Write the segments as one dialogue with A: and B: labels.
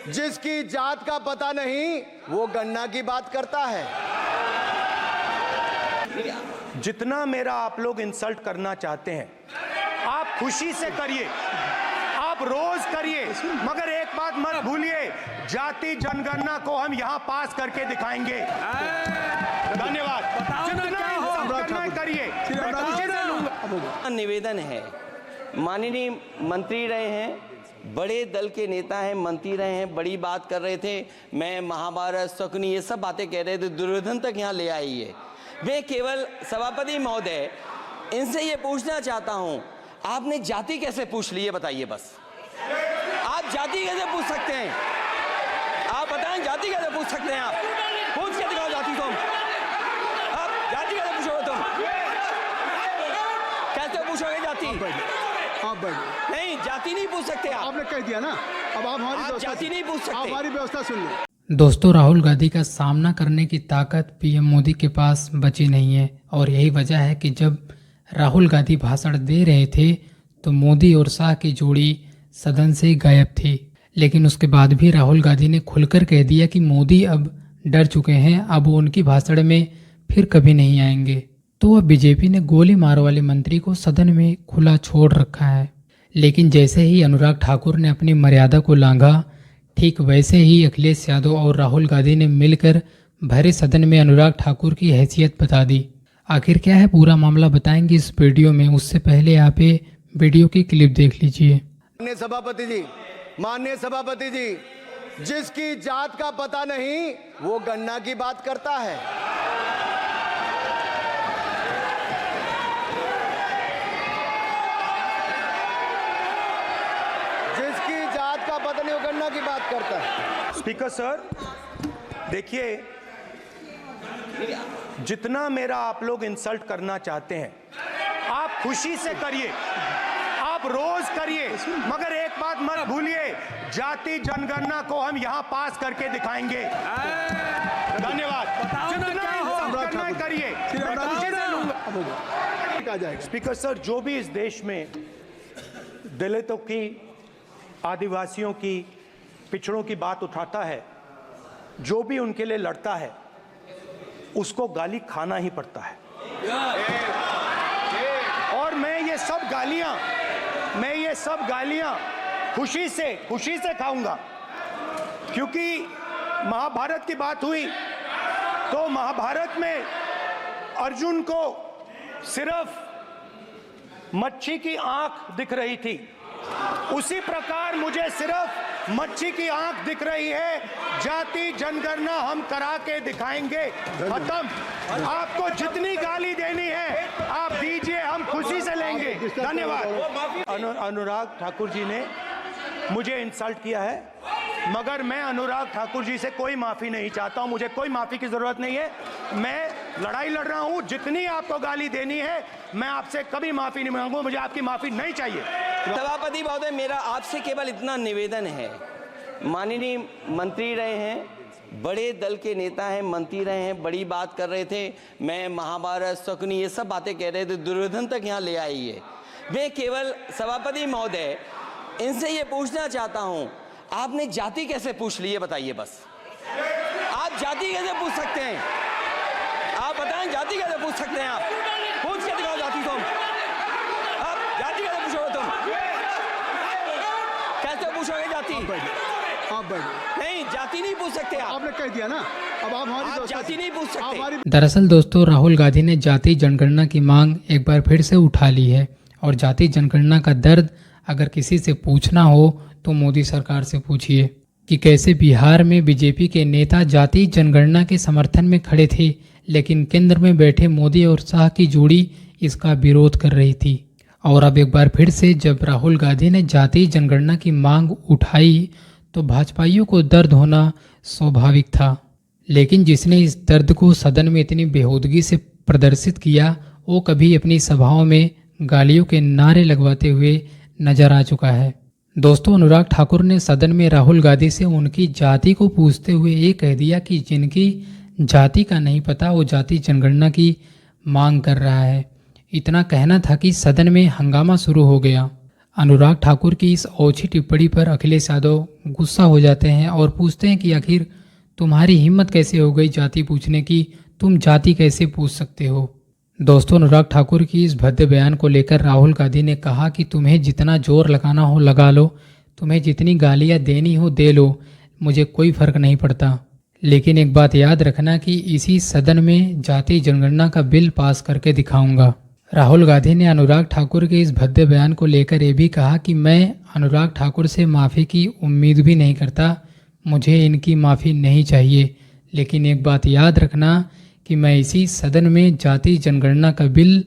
A: जिसकी जात का पता नहीं वो गन्ना की बात करता है।
B: जितना मेरा आप लोग इंसल्ट करना चाहते हैं आप खुशी से करिए, आप रोज करिए, मगर एक बात मत भूलिए, जाति जनगणना को हम यहां पास करके दिखाएंगे। धन्यवाद। जितना इंसल्ट करना करिए, मैं खुशी से लूंगा।
C: निवेदन है, माननीय मंत्री रहे हैं, बड़े दल के नेता हैं, मंत्री रहे हैं, बड़ी बात कर रहे थे, मैं महाभारत शकुनी ये सब बातें कह रहे थे, दुर्योधन तक यहाँ ले आई है। मैं केवल सभापति महोदय इनसे ये पूछना चाहता हूँ, आपने जाति कैसे पूछ ली है बताइए बस। आप जाति कैसे पूछ सकते हैं? आप बताएं जाति कैसे पूछ सकते हैं? आप पूछ के दिखाओ जाति तुम। आप जाति कैसे पूछोगे तुम? कैसे पूछोगे जाति?
D: आप बैठिए।
C: नहीं, जाति नहीं पूछ सकते आप।
D: आपने कह दिया ना, अब आप हमारी
C: जाति नहीं पूछ सकते।
D: हमारी व्यवस्था सुन लो।
E: दोस्तों, राहुल गांधी का सामना करने की ताकत पीएम मोदी के पास बची नहीं है और यही वजह है कि जब राहुल गांधी भाषण दे रहे थे तो मोदी और शाह की जोड़ी सदन से गायब थी। लेकिन उसके बाद भी राहुल गांधी ने खुलकर कह दिया कि मोदी अब डर चुके हैं, अब वो उनकी भाषण में फिर कभी नहीं आएंगे। तो अब बीजेपी ने गोली मार वाले मंत्री को सदन में खुला छोड़ रखा है। लेकिन जैसे ही अनुराग ठाकुर ने अपनी मर्यादा को लांघा, ठीक वैसे ही अखिलेश यादव और राहुल गांधी ने मिलकर भरे सदन में अनुराग ठाकुर की हैसियत बता दी। आखिर क्या है पूरा मामला बताएंगे इस वीडियो में, उससे पहले आप ये वीडियो की क्लिप देख लीजिए।
A: माननीय सभापति जी, जिसकी जात का पता नहीं वो गन्ना की बात करता है। जिसकी जात का पता नहीं वो गन्ना की बात करता है।
B: स्पीकर सर, देखिए, जितना मेरा आप लोग इंसल्ट करना चाहते हैं आप खुशी से करिए, आप रोज करिए, मगर एक बात मत भूलिए, जाति जनगणना को हम यहां पास करके दिखाएंगे। धन्यवाद। जितना इंसल्ट करना करिए, मैं खुशी से लूंगा। स्पीकर सर, जो भी इस देश में दलितों की, आदिवासियों की, पिछड़ों की बात उठाता है, जो भी उनके लिए लड़ता है, उसको गाली खाना ही पड़ता है। और मैं ये सब गालियां खुशी से खाऊंगा, क्योंकि महाभारत की बात हुई तो महाभारत में अर्जुन को सिर्फ मच्छी की आंख दिख रही थी, उसी प्रकार मुझे सिर्फ मच्छी की आंख दिख रही है। जाति जनगणना हम करा के दिखाएंगे। खत्म। आपको जितनी गाली देनी है आप दीजिए, हम खुशी से लेंगे। धन्यवाद। अनुराग ठाकुर जी ने मुझे इंसल्ट किया है, मगर मैं अनुराग ठाकुर जी से कोई माफी नहीं चाहता हूं, मुझे कोई माफी की जरूरत नहीं है। मैं लड़ाई लड़ रहा हूं, जितनी आपको गाली देनी है मैं आपसे कभी माफी नहीं मांगूंगा, मुझे आपकी माफी नहीं चाहिए।
C: सभापति महोदय, मेरा आपसे केवल इतना निवेदन है, माननीय मंत्री रहे हैं, बड़े दल के नेता हैं, मंत्री रहे हैं, बड़ी बात कर रहे थे, मैं महाभारत शकुनी ये सब बातें कह रहे थे, दुर्योधन तक यहाँ ले आई है। मैं केवल सभापति महोदय इनसे ये पूछना चाहता हूँ, आपने जाति कैसे पूछ ली है बताइए बस। आप जाति कैसे पूछ सकते हैं? आप बताएं जाति कैसे पूछ सकते हैं? आप पूछ के दिखाओ जाति तुम। आप जाति कैसे पूछोगे तुम? कैसे पूछोगे जाति?
D: आप बैठिए।
C: नहीं, जाति नहीं पूछ सकते आप।
D: आपने कह दिया ना, अब आप हमारी
C: जाति नहीं पूछ सकते।
E: दरअसल दोस्तों, राहुल गांधी ने जाति जनगणना की मांग एक बार फिर से उठा ली है और जाति जनगणना का दर्द अगर किसी से पूछना हो तो मोदी सरकार से पूछिए कि कैसे बिहार में बीजेपी के नेता जाति जनगणना के समर्थन में खड़े थे, लेकिन केंद्र में बैठे मोदी और शाह की जोड़ी इसका विरोध कर रही थी। और अब एक बार फिर से जब राहुल गांधी ने जाति जनगणना की मांग उठाई तो भाजपाइयों को दर्द होना स्वाभाविक था, लेकिन जिसने इस दर्द को सदन में इतनी बेहूदगी से प्रदर्शित किया वो कभी अपनी सभाओं में गालियों के नारे लगवाते हुए नजर आ चुका है। दोस्तों, अनुराग ठाकुर ने सदन में राहुल गांधी से उनकी जाति को पूछते हुए ये कह दिया कि जिनकी जाति का नहीं पता वो जाति जनगणना की मांग कर रहा है। इतना कहना था कि सदन में हंगामा शुरू हो गया। अनुराग ठाकुर की इस ओछी टिप्पणी पर अखिलेश यादव गुस्सा हो जाते हैं और पूछते हैं कि आखिर तुम्हारी हिम्मत कैसे हो गई जाति पूछने की, तुम जाति कैसे पूछ सकते हो। दोस्तों, अनुराग ठाकुर की इस भद्दे बयान को लेकर राहुल गांधी ने कहा कि तुम्हें जितना जोर लगाना हो लगा लो, तुम्हें जितनी गालियां देनी हो दे लो, मुझे कोई फर्क नहीं पड़ता। लेकिन एक बात याद रखना कि इसी सदन में जाति जनगणना का बिल पास करके दिखाऊंगा। राहुल गांधी ने अनुराग ठाकुर के इस भद्दे बयान को लेकर ये भी कहा कि मैं अनुराग ठाकुर से माफ़ी की उम्मीद भी नहीं करता, मुझे इनकी माफ़ी नहीं चाहिए, लेकिन एक बात याद रखना कि मैं इसी सदन में जाति जनगणना का बिल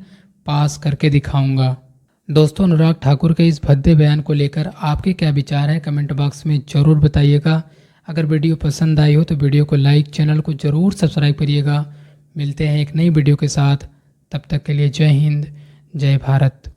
E: पास करके दिखाऊंगा। दोस्तों, अनुराग ठाकुर के इस भद्दे बयान को लेकर आपके क्या विचार हैं, कमेंट बॉक्स में ज़रूर बताइएगा। अगर वीडियो पसंद आई हो तो वीडियो को लाइक, चैनल को ज़रूर सब्सक्राइब करिएगा। मिलते हैं एक नई वीडियो के साथ, तब तक के लिए जय हिंद, जय भारत।